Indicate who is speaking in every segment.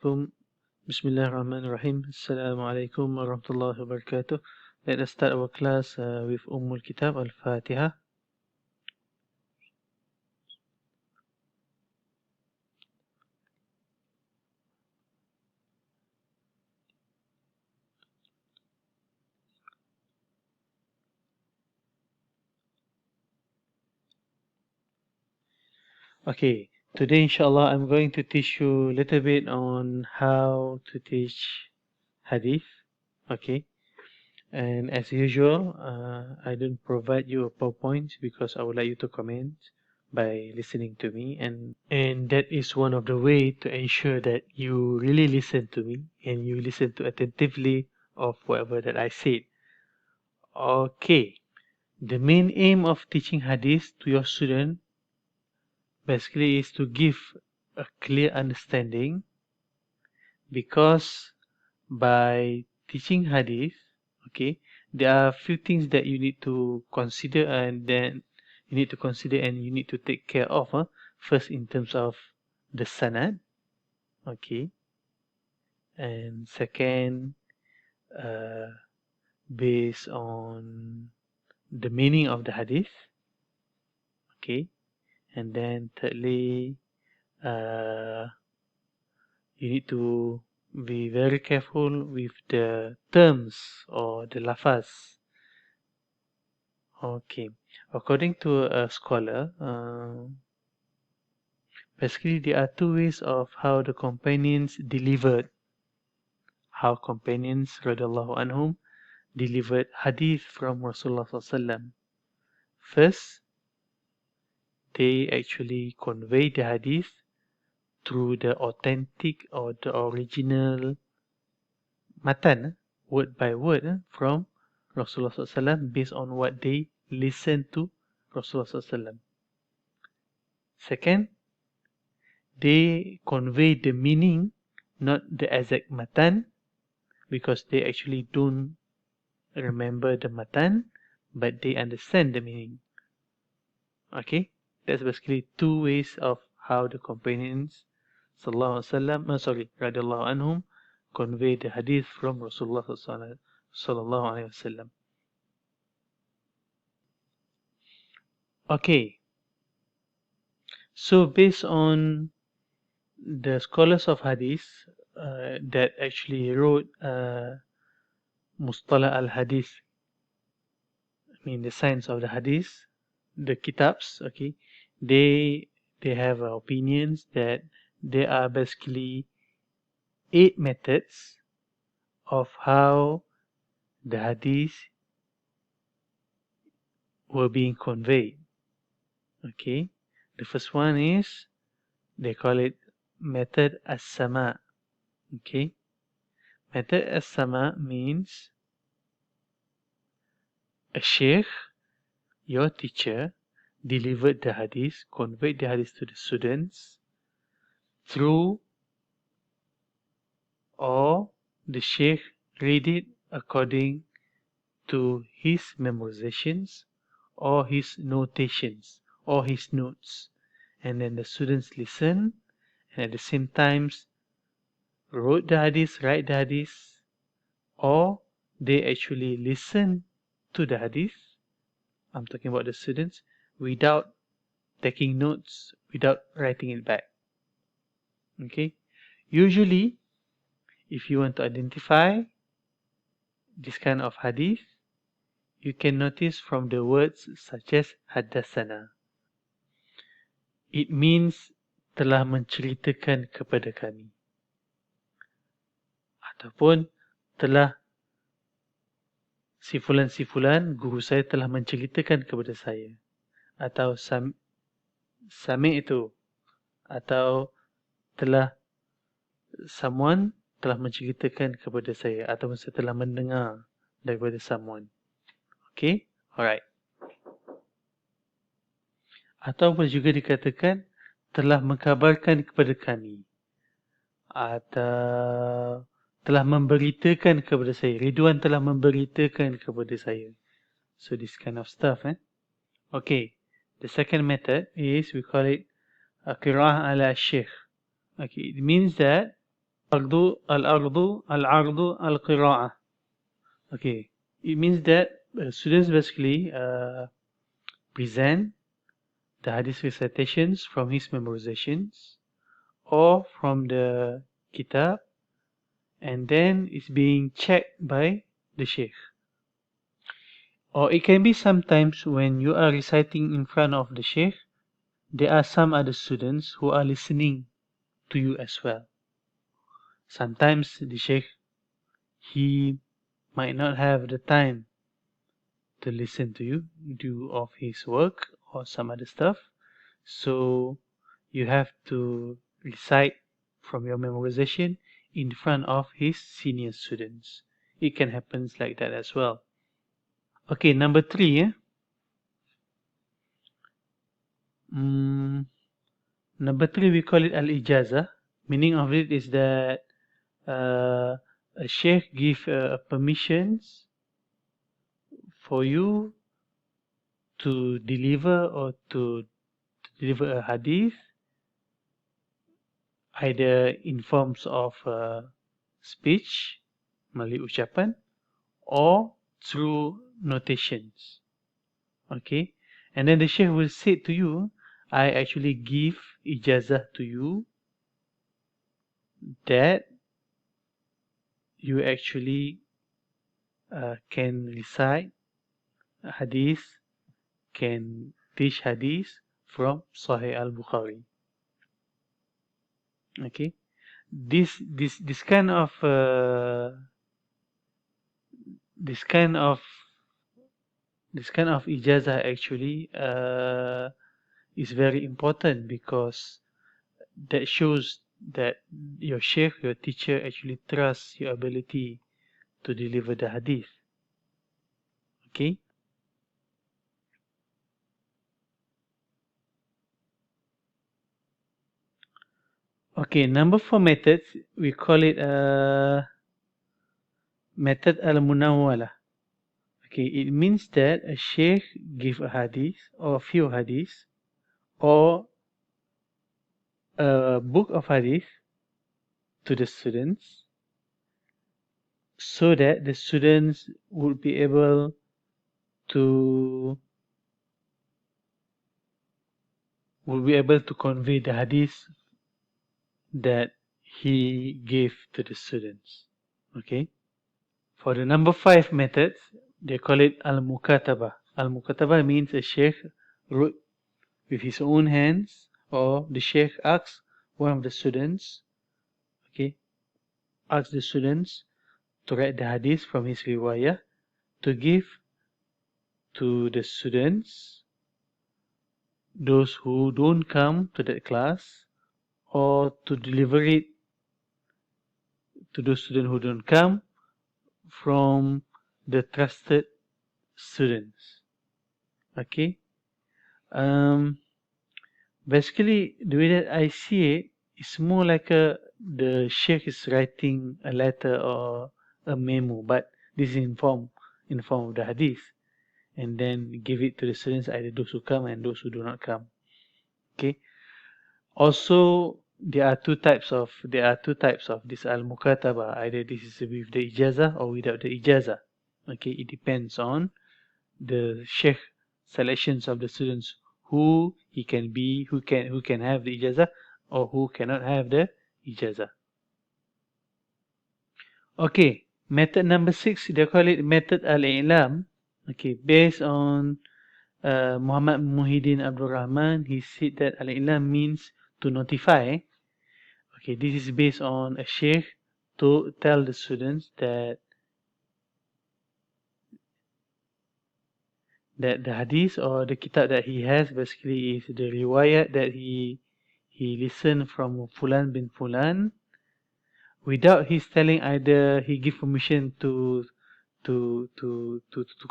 Speaker 1: Boom. Bismillahirrahmanirrahim. Assalamu alaikum warahmatullahi wabarakatuh. Let us start our class with Ummul Kitab Al-Fatiha. Okay, today inshallah I'm going to teach you a little bit on how to teach Hadith. Okay, and as usual, I don't provide you a PowerPoint because I would like you to comment by listening to me, and that is one of the way to ensure that you really listen to me and you listen to attentively of whatever that I said. Okay, the main aim of teaching Hadith to your student basically is to give a clear understanding, because by teaching Hadith, okay, there are a few things that you need to consider, and then you need to consider and you need to take care of. First, in terms of the sanad, okay, and second, uh, based on the meaning of the Hadith, okay, and then thirdly, uh, you need to be very careful with the terms or the lafaz. Okay, according to a scholar, basically there are two ways of how the companions delivered, how companions radiallahu anhum delivered hadith from Rasulullah SAW. First, they actually convey the hadith through the authentic or the original matan, word by word, from Rasulullah SAW, based on what they listened to Rasulullah SAW. Second, they convey the meaning, not the exact matan, because they actually don't remember the matan, but they understand the meaning. Okay, that's basically two ways of how the companions sallallahu alaihi wasallam, radiallahu anhum, convey the hadith from Rasulullah sallallahu alaihi wasallam. Okay, so based on the scholars of hadith that actually wrote Mustalah al-Hadith, I mean the science of the hadith, the kitabs, okay, they have opinions that there are basically 8 methods of how the hadith were being conveyed. Okay, the first one is, they call it method as-sama. Okay, method as-sama means a sheikh, your teacher, delivered the hadith, conveyed the hadith to the students through, or the sheikh read it according to his memorizations or his notations or his notes, and then the students listen and at the same time wrote the hadith, write the hadith, or they actually listen to the hadith, I'm talking about the students, without taking notes, without writing it back. Okay, usually if you want to identify this kind of hadith, you can notice from the words such as haddatsana. It means telah menceritakan kepada kami, ataupun telah si fulan guru saya telah menceritakan kepada saya, atau sami itu, atau telah someone telah menceritakan kepada saya, ataupun saya telah mendengar daripada someone. Okay, alright. Ataupun juga dikatakan telah mengkabarkan kepada kami, atau telah memberitakan kepada saya. Ridwan telah memberitakan kepada saya. So this kind of stuff. Okay, the second method is, we call it qira'ah ala sheikh. Okay, it means that al-ardu, al-ardu, al-qira'ah. Okay, it means that students basically present the hadith recitations from his memorizations or from the kitab, and then it's being checked by the sheikh. Or it can be sometimes when you are reciting in front of the sheikh, there are some other students who are listening to you as well. Sometimes the sheikh, he might not have the time to listen to you due of his work or some other stuff. So you have to recite from your memorization in front of his senior students. It can happen like that as well. Okay, number 3. Mm, Number 3, we call it al-ijaza. Meaning of it is that a sheikh give permissions for you to deliver or to deliver a hadith, either in forms of speech, melalui ucapan, or through notations. Okay, and then the sheikh will say to you, I actually give ijazah to you that you actually can recite hadith, can teach hadith from Sahih al-Bukhari. Okay, this kind of this kind of ijazah actually is very important because that shows that your sheikh, your teacher actually trusts your ability to deliver the hadith. Okay. Okay, number 4 methods, we call it method al-munawwala. Okay, it means that a sheikh give a hadith or a few hadiths or a book of hadith to the students so that the students would be able to convey the hadith that he gave to the students. Okay. For the number 5 methods, they call it al-mukataba. Al-mukataba means a sheikh wrote with his own hands, or the sheikh asks one of the students, okay, asks the students to write the hadith from his riwayah to give to the students, those who don't come to that class, or to deliver it to those students who don't come from the trusted students. Okay. Basically, the way that I see it, it's more like the sheikh is writing a letter or a memo, but this is in form of the hadith, and then give it to the students, either those who come and those who do not come. Okay. Also, there are two types of this al-mukataba. Either this is with the ijazah or without the ijazah. Okay, it depends on the sheikh selections of the students who he can be, who can have the ijazah or who cannot have the ijazah. Okay, method number 6, they call it method al-i'lam. Okay, based on Muhammad Muhyiddin Abdul Rahman, he said that al-i'lam means to notify. Okay, this is based on a sheikh to tell the students that the hadith or the kitab that he has basically is the riwayat that he listened from Fulan bin Fulan, without his telling either he give permission to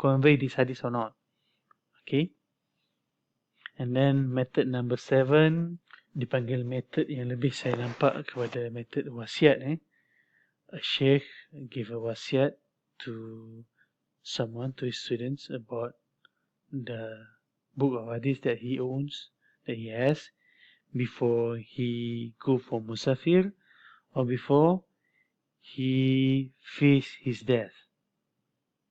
Speaker 1: convey this hadith or not. Okay. And then method number 7 dipanggil method yang lebih saya nampak kepada method wasiat. A sheikh give a wasiat to someone, to his students, about the book of hadith that he owns, that he has, before he go for musafir or before he faced his death.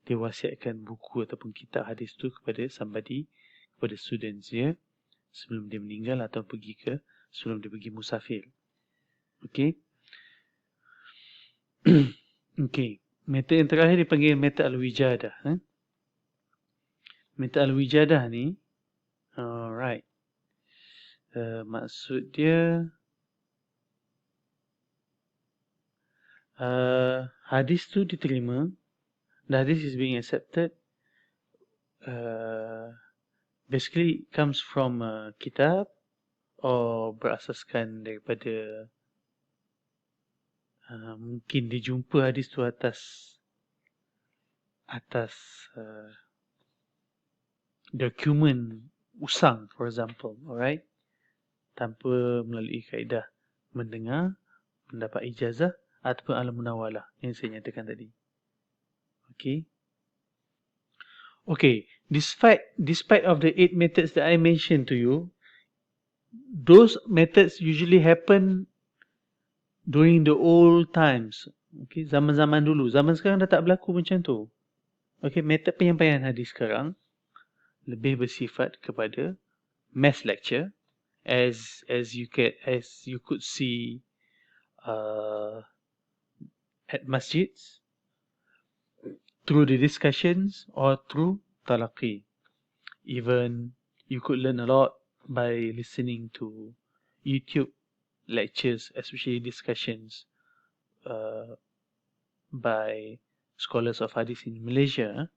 Speaker 1: Dia wasiatkan buku ataupun kitab hadis tu kepada kepada students dia sebelum dia meninggal atau sebelum dia pergi musafir. Okay. Okay. Metod yang terakhir dipanggil metod al-wijadah. Metod al-wijadah ni, alright. Maksud dia, hadis tu diterima, the hadis is being accepted, basically it comes from kitab or berasaskan daripada mungkin dia jumpa hadis tu atas dokumen usang, for example, alright, tanpa melalui kaedah mendengar, mendapat ijazah ataupun al-munawalah yang saya nyatakan tadi. Okay, despite of the 8 methods that I mentioned to you, those methods usually happen during the old times. Okay, zaman-zaman dulu. Zaman sekarang dah tak berlaku macam tu. Okay, metod penyampaian hadis sekarang lebih bersifat kepada mass lecture, as you could see at masjids, through the discussions or through talaqi. Even you could learn a lot by listening to YouTube lectures, especially discussions by scholars of hadith in Malaysia.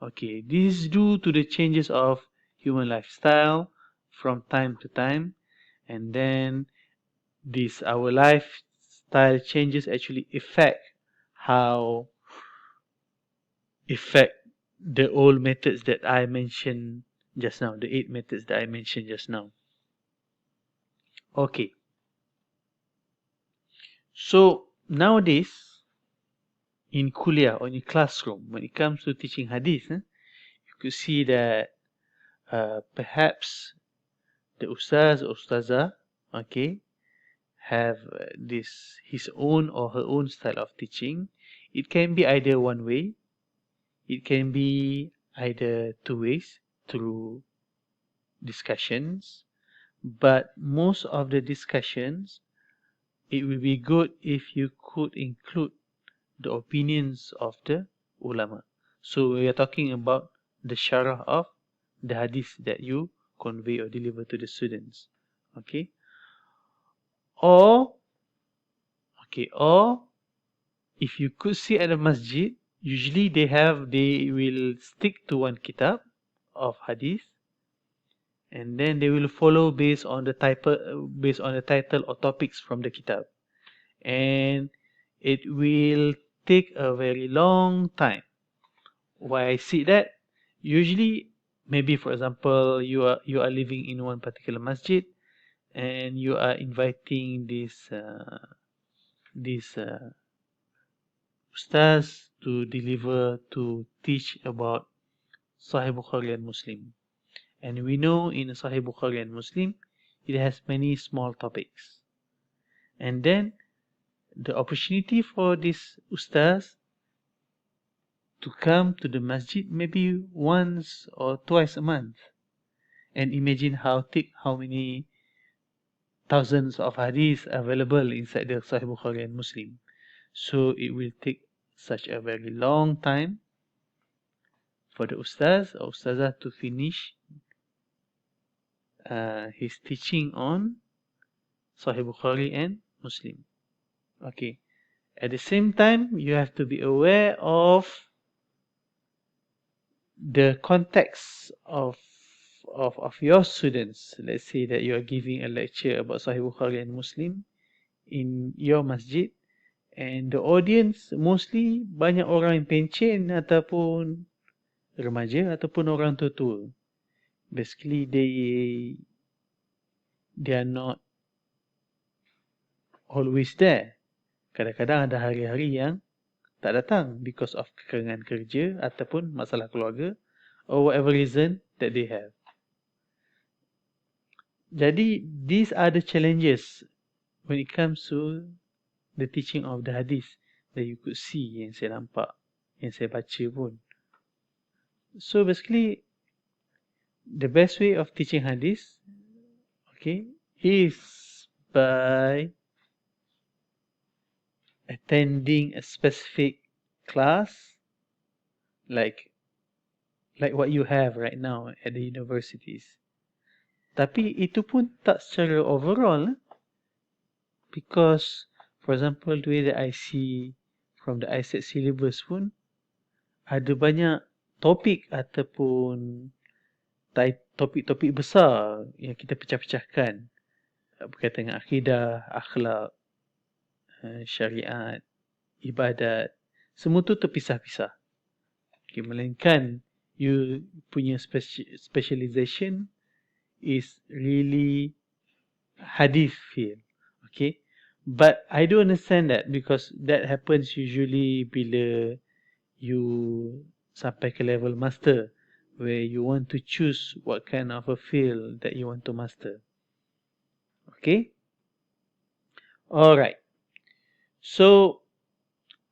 Speaker 1: Okay, this is due to the changes of human lifestyle from time to time, and then our lifestyle changes actually affect the old methods that I mentioned just now, the 8 methods that I mentioned just now. Okay. So nowadays, in kuliah or in classroom, when it comes to teaching hadith, you could see that perhaps the ustaz or ustazah, okay, have his own or her own style of teaching. It can be either one way, it can be either two ways, through discussions, but most of the discussions, it will be good if you could include the opinions of the ulama. So we are talking about the syarah of the hadith that you convey or deliver to the students. Okay. Or if you could see at a masjid, usually they will stick to one kitab of hadith, and then they will follow based on the title or topics from the kitab, and it will take a very long time. Why I see that? Usually, maybe for example, you are living in one particular masjid, and you are inviting this ustaz to teach about Sahih Bukhari and Muslim. And we know in Sahih Bukhari and Muslim, it has many small topics. And then the opportunity for this ustaz to come to the masjid maybe once or twice a month. And imagine how many thousands of hadiths available inside the Sahih Bukhari and Muslim. So it will take such a very long time for the ustaz or ustazah to finish his teaching on Sahih Bukhari and Muslim. Okay. At the same time, you have to be aware of the context of your students. Let's say that you are giving a lecture about Sahih Bukhari and Muslim in your masjid, and the audience mostly banyak orang yang pencen ataupun remaja ataupun orang tua-tua. Basically, they are not always there. Kadang-kadang ada hari-hari yang tak datang because of kekurangan kerja ataupun masalah keluarga or whatever reason that they have. Jadi, these are the challenges when it comes to the teaching of the hadith that you could see, yang saya nampak, yang saya baca pun. So basically, the best way of teaching hadith, okay, is by attending a specific class, like what you have right now at the universities. Tapi itu pun tak secara overall, because for example the way that I see from the ISET syllabus pun ada banyak topik ataupun topik-topik besar yang kita pecah-pecahkan berkaitan dengan akidah, akhlak, syariat, ibadat, semua tu terpisah-pisah. Okay, melainkan you punya specialization is really hadith field. Okay, but I do understand that because that happens usually bila you sampai ke level master, where you want to choose what kind of a field that you want to master. Okay, alright, so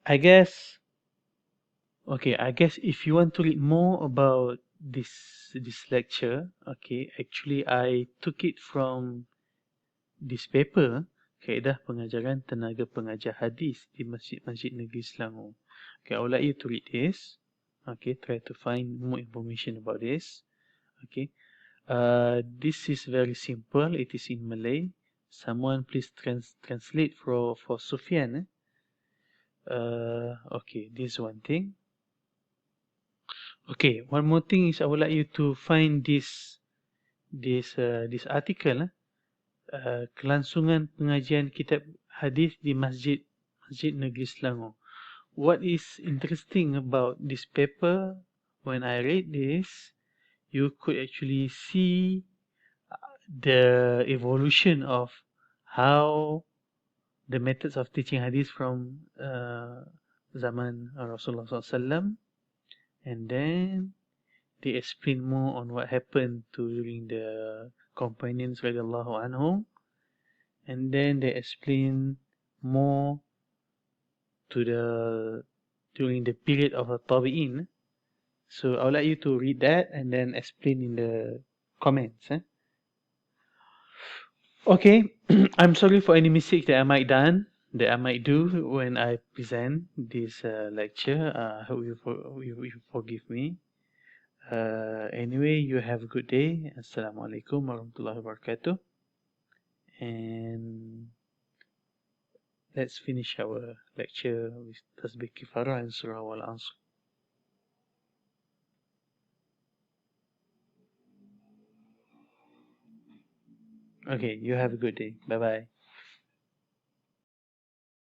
Speaker 1: I guess if you want to read more about this lecture, okay, actually I took it from this paper, Kaedah Pengajaran Tenaga Pengajar Hadis di Masjid-Masjid Negeri Selangor. Okay, I would like you to read this. Okay, try to find more information about this. Okay, this is very simple. It is in Malay. Someone please translate for Sufyan. Okay, this one thing. Okay, one more thing is I would like you to find this article. Kelangsungan pengajian kitab hadis di Masjid Negeri Selangor. What is interesting about this paper, when I read this, you could actually see the evolution of how the methods of teaching hadith from zaman Rasulullah SAW, and then they explain more on what happened during the companions radiallahu anhum, and then they explain more during the period of the Tabi'in. So I would like you to read that and then explain in the comments. Okay, I'm sorry for any mistakes that I might do when I present this lecture. I hope you forgive me. Anyway, you have a good day. Assalamualaikum warahmatullahi wabarakatuh. And let's finish our lecture with Tasbih Kifarah and Surah Al-Asr. Okay, you have a good day. Bye-bye.